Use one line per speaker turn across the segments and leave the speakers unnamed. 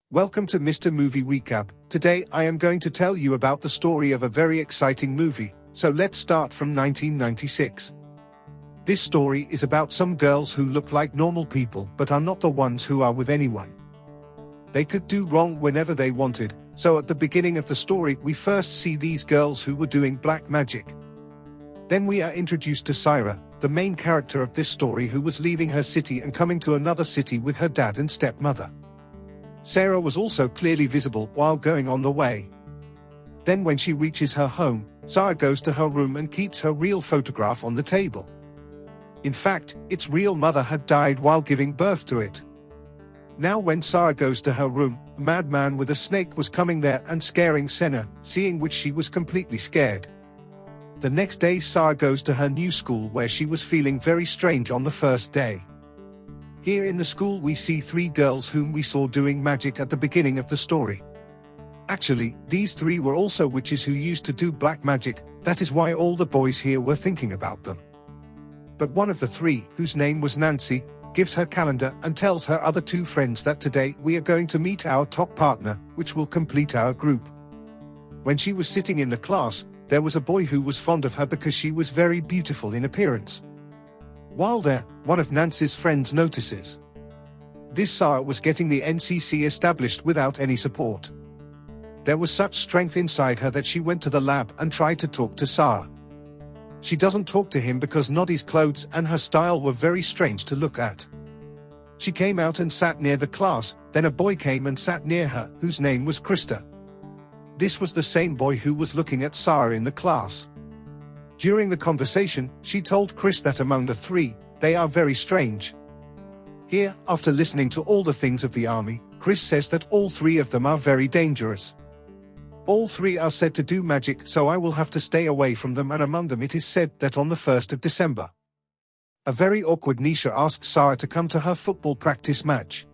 Welcome to Mr. Movie Recap. Today I am going to tell you about the story of a very exciting movie, so let's start from 1996. This story is about some girls who look like normal people but are not the ones who are with anyone. They could do wrong whenever they wanted, so at the beginning of the story we first see these girls who were doing black magic. Then we are introduced to Syra, the main character of this story, who was leaving her city and coming to another city with her dad and stepmother. Sarah was also clearly visible while going on the way. Then when she reaches her home, Sarah goes to her room and keeps her real photograph on the table. In fact, its real mother had died while giving birth to it. Now when Sarah goes to her room, a madman with a snake was coming there and scaring Senna, seeing which she was completely scared. The next day Sarah goes to her new school where she was feeling very strange on the first day. Here in the school we see three girls whom we saw doing magic at the beginning of the story. Actually, these three were also witches who used to do black magic, that is why all the boys here were thinking about them. But one of the three, whose name was Nancy, gives her calendar and tells her other two friends that today we are going to meet our top partner, which will complete our group. When she was sitting in the class, there was a boy who was fond of her because she was very beautiful in appearance. While there, one of Nancy's friends notices. This Sarah was getting the NCC established without any support. There was such strength inside her that she went to the lab and tried to talk to Sarah. She doesn't talk to him because Noddy's clothes and her style were very strange to look at. She came out and sat near the class, then a boy came and sat near her, whose name was Krista. This was the same boy who was looking at Sarah in the class. During the conversation, she told Chris that among the three, they are very strange. Here, after listening to all the things of the army, Chris says that all three of them are very dangerous. All three are said to do magic, so I will have to stay away from them, and among them it is said that on the 1st of December. A very awkward Nisha asks Sarah to come to her football practice match.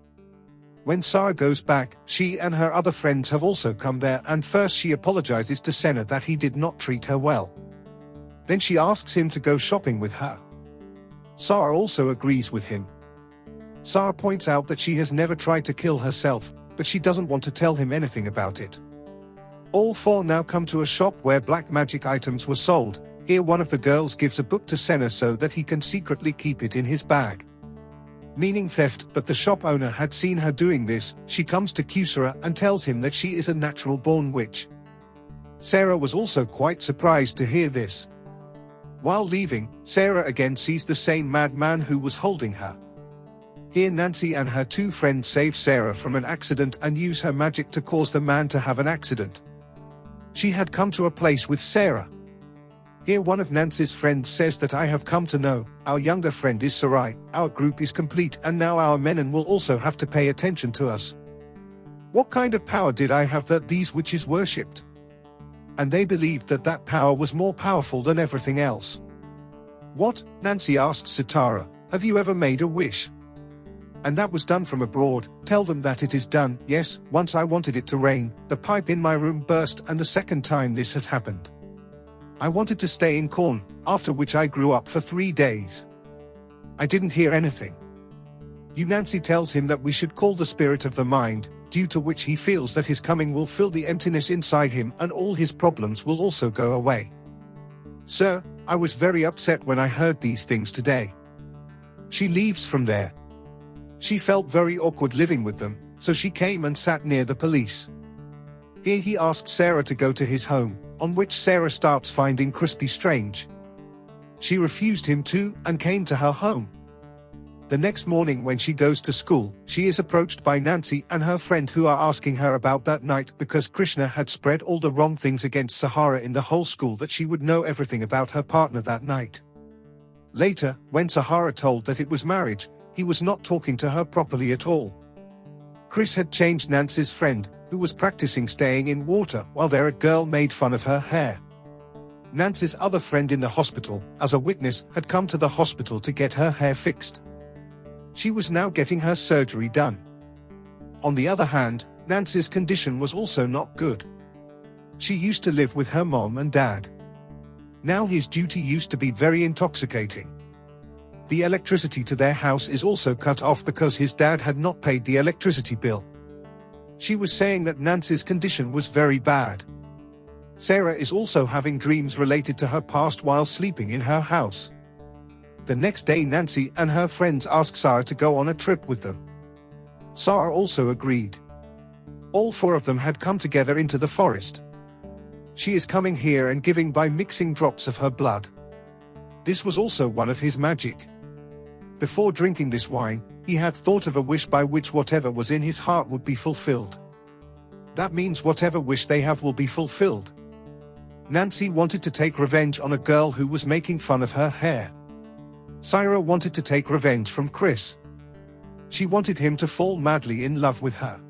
When Sarah goes back, she and her other friends have also come there, and first she apologizes to Senna that he did not treat her well. Then she asks him to go shopping with her. Sarah also agrees with him. Sarah points out that she has never tried to kill herself, but she doesn't want to tell him anything about it. All four now come to a shop where black magic items were sold. Here one of the girls gives a book to Senna so that he can secretly keep it in his bag. Meaning theft, but the shop owner had seen her doing this. She comes to Kusara and tells him that she is a natural-born witch. Sarah was also quite surprised to hear this. While leaving, Sarah again sees the same madman who was holding her. Here Nancy and her two friends save Sarah from an accident and use her magic to cause the man to have an accident. She had come to a place with Sarah. Here one of Nancy's friends says that I have come to know, our younger friend is Sarai, our group is complete and now our menon will also have to pay attention to us. What kind of power did I have that these witches worshipped? And they believed that that power was more powerful than everything else. What? Nancy asked Sitara, have you ever made a wish? And that was done from abroad. Tell them that it is done. Yes, once I wanted it to rain, the pipe in my room burst, and the second time this has happened. I wanted to stay in corn, after which I grew up for 3 days. I didn't hear anything. Nancy tells him that we should call the spirit of the mind, due to which he feels that his coming will fill the emptiness inside him and all his problems will also go away. Sir, I was very upset when I heard these things today. She leaves from there. She felt very awkward living with them, so she came and sat near the police. Here he asked Sarah to go to his home, on which Sarah starts finding Crispy strange. She refused him too and came to her home. The next morning when she goes to school, she is approached by Nancy and her friend who are asking her about that night because Krishna had spread all the wrong things against Sahara in the whole school that she would know everything about her partner that night. Later, when Sahara told that it was marriage, he was not talking to her properly at all. Chris had changed Nancy's friend, who was practicing staying in water while there a girl made fun of her hair. Nancy's other friend in the hospital, as a witness, had come to the hospital to get her hair fixed. She was now getting her surgery done. On the other hand, Nancy's condition was also not good. She used to live with her mom and dad. Now his duty used to be very intoxicating. The electricity to their house is also cut off because his dad had not paid the electricity bill. She was saying that Nancy's condition was very bad. Sarah is also having dreams related to her past while sleeping in her house. The next day Nancy and her friends ask Sarah to go on a trip with them. Sarah also agreed. All four of them had come together into the forest. She is coming here and giving by mixing drops of her blood. This was also one of his magic. Before drinking this wine, he had thought of a wish by which whatever was in his heart would be fulfilled. That means whatever wish they have will be fulfilled. Nancy wanted to take revenge on a girl who was making fun of her hair. Sarah wanted to take revenge from Chris. She wanted him to fall madly in love with her.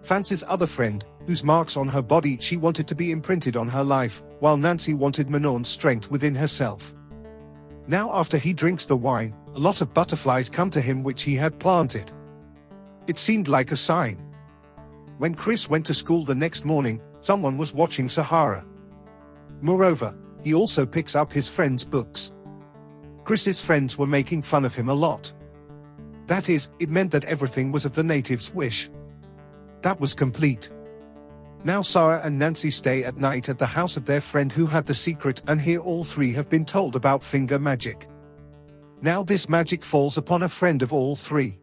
Fancy's other friend, whose marks on her body she wanted to be imprinted on her life, while Nancy wanted Manon's strength within herself. Now after he drinks the wine, a lot of butterflies come to him which he had planted. It seemed like a sign. When Chris went to school the next morning, someone was watching Sahara. Moreover, he also picks up his friend's books. Chris's friends were making fun of him a lot. That is, it meant that everything was of the native's wish. That was complete. Now Sarah and Nancy stay at night at the house of their friend who had the secret, and here all three have been told about finger magic. Now this magic falls upon a friend of all three.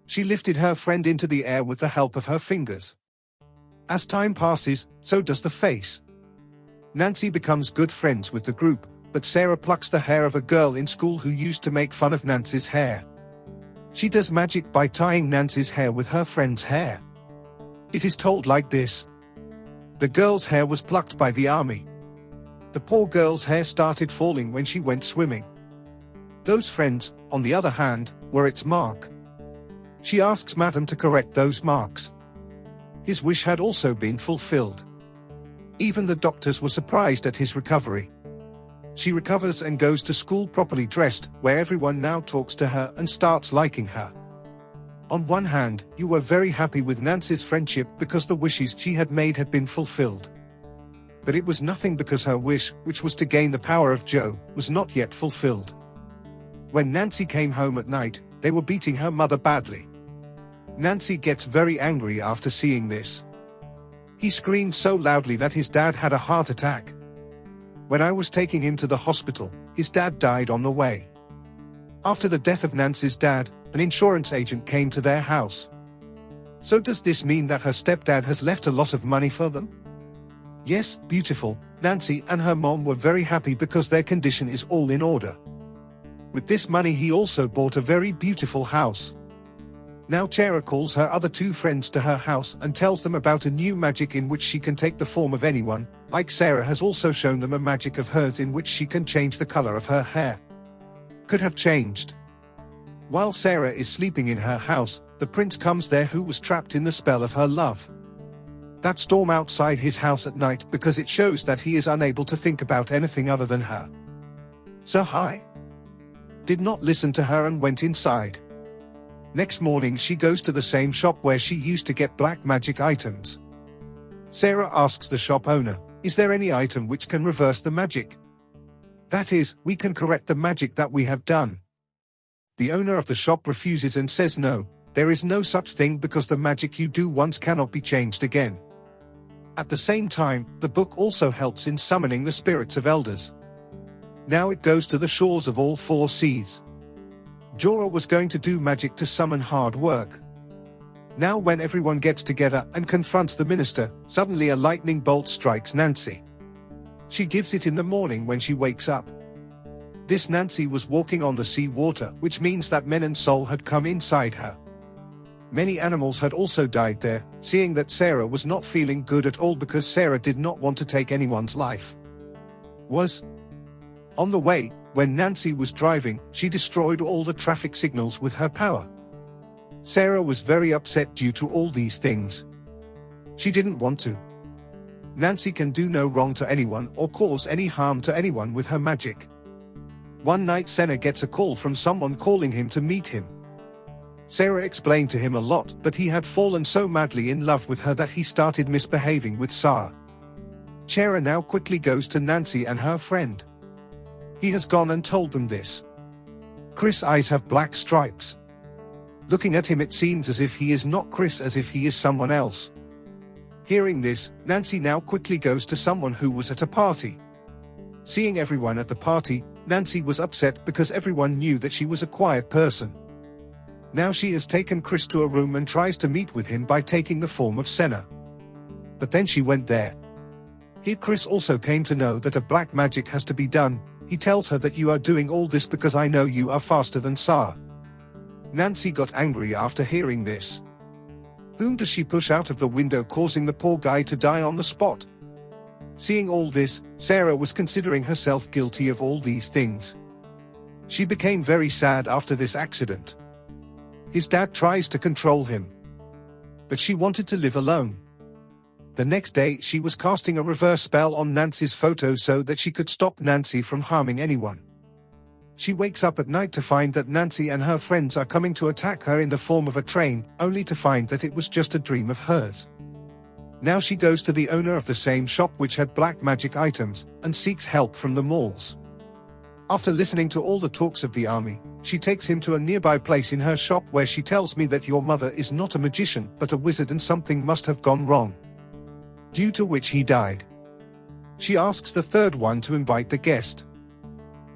She lifted her friend into the air with the help of her fingers. As time passes, so does the face. Nancy becomes good friends with the group, but Sarah plucks the hair of a girl in school who used to make fun of Nancy's hair. She does magic by tying Nancy's hair with her friend's hair. It is told like this. The girl's hair was plucked by the army. The poor girl's hair started falling when she went swimming. Those friends, on the other hand, were its mark. She asks Madam to correct those marks. His wish had also been fulfilled. Even the doctors were surprised at his recovery. She recovers and goes to school properly dressed, where everyone now talks to her and starts liking her. On one hand, you were very happy with Nancy's friendship because the wishes she had made had been fulfilled. But it was nothing because her wish, which was to gain the power of Joe, was not yet fulfilled. When Nancy came home at night, they were beating her mother badly. Nancy gets very angry after seeing this. He screamed so loudly that his dad had a heart attack. When I was taking him to the hospital, his dad died on the way. After the death of Nancy's dad, an insurance agent came to their house. So does this mean that her stepdad has left a lot of money for them? Yes, beautiful. Nancy and her mom were very happy because their condition is all in order. With this money he also bought a very beautiful house. Now Chera calls her other two friends to her house and tells them about a new magic in which she can take the form of anyone, like Sarah has also shown them a magic of hers in which she can change the color of her hair. Could have changed. While Sarah is sleeping in her house, the prince comes there who was trapped in the spell of her love. That storm outside his house at night because it shows that he is unable to think about anything other than her. So I did not listen to her and went inside. Next morning she goes to the same shop where she used to get black magic items. Sarah asks the shop owner, is there any item which can reverse the magic? That is, we can correct the magic that we have done. The owner of the shop refuses and says no, there is no such thing because the magic you do once cannot be changed again. At the same time, the book also helps in summoning the spirits of elders. Now it goes to the shores of all four seas. Jorah was going to do magic to summon hard work. Now when everyone gets together and confronts the minister, suddenly a lightning bolt strikes Nancy. She gives it in the morning when she wakes up. This Nancy was walking on the sea water, which means that men and soul had come inside her. Many animals had also died there, seeing that Sarah was not feeling good at all because Sarah did not want to take anyone's life. On the way, when Nancy was driving, she destroyed all the traffic signals with her power. Sarah was very upset due to all these things. She didn't want to. Nancy can do no wrong to anyone or cause any harm to anyone with her magic. One night Senna gets a call from someone calling him to meet him. Sarah explained to him a lot, but he had fallen so madly in love with her that he started misbehaving with Sarah. Chera now quickly goes to Nancy and her friend. He has gone and told them this. Chris' eyes have black stripes. Looking at him, it seems as if he is not Chris, as if he is someone else. Hearing this, Nancy now quickly goes to someone who was at a party. Seeing everyone at the party, Nancy was upset because everyone knew that she was a quiet person. Now she has taken Chris to a room and tries to meet with him by taking the form of Senna. But then she went there. Here Chris also came to know that a black magic has to be done. He tells her that you are doing all this because I know you are faster than Sarah. Nancy got angry after hearing this. Whom does she push out of the window, causing the poor guy to die on the spot? Seeing all this, Sarah was considering herself guilty of all these things. She became very sad after this accident. His dad tries to control him. But she wanted to live alone. The next day she was casting a reverse spell on Nancy's photo so that she could stop Nancy from harming anyone. She wakes up at night to find that Nancy and her friends are coming to attack her in the form of a train, only to find that it was just a dream of hers. Now she goes to the owner of the same shop which had black magic items, and seeks help from the malls. After listening to all the talks of the army, she takes him to a nearby place in her shop where she tells me that your mother is not a magician but a wizard and something must have gone wrong, due to which he died. She asks the third one to invite the guest.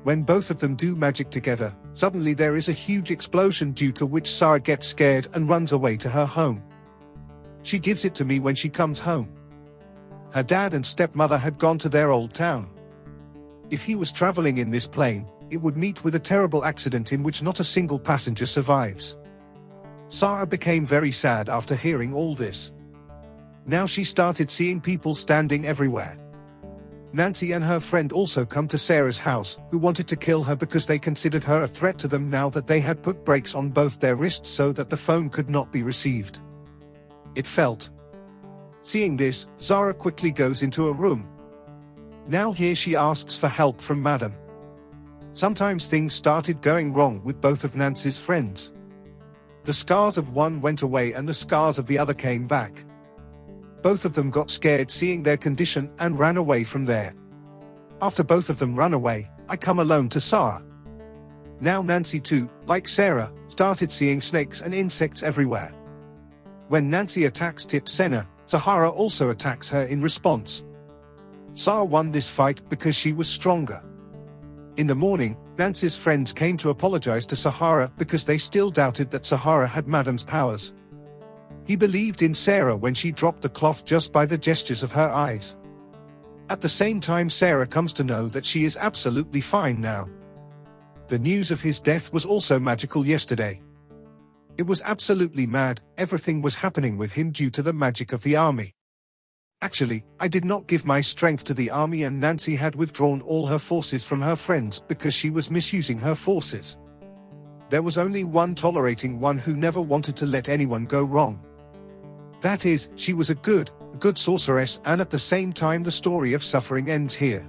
When both of them do magic together, suddenly there is a huge explosion due to which Sarah gets scared and runs away to her home. She gives it to me when she comes home. Her dad and stepmother had gone to their old town. If he was traveling in this plane, it would meet with a terrible accident in which not a single passenger survives. Sarah became very sad after hearing all this. Now she started seeing people standing everywhere. Nancy and her friend also come to Sarah's house, who wanted to kill her because they considered her a threat to them now that they had put brakes on both their wrists so that the phone could not be received. It felt. Seeing this, Zara quickly goes into a room. Now here she asks for help from Madam. Sometimes things started going wrong with both of Nancy's friends. The scars of one went away and the scars of the other came back. Both of them got scared seeing their condition and ran away from there. After both of them run away, I come alone to Sarah. Now Nancy too, like Sarah, started seeing snakes and insects everywhere. When Nancy attacks Tip Senna, Sahara also attacks her in response. Sarah won this fight because she was stronger. In the morning, Nancy's friends came to apologize to Sahara because they still doubted that Sahara had Madam's powers. He believed in Sarah when she dropped the cloth just by the gestures of her eyes. At the same time, Sarah comes to know that she is absolutely fine now. The news of his death was also magical yesterday. It was absolutely mad, everything was happening with him due to the magic of the army. Actually, I did not give my strength to the army and Nancy had withdrawn all her forces from her friends because she was misusing her forces. There was only one tolerating one who never wanted to let anyone go wrong. That is, she was a good sorceress, and at the same time the story of suffering ends here.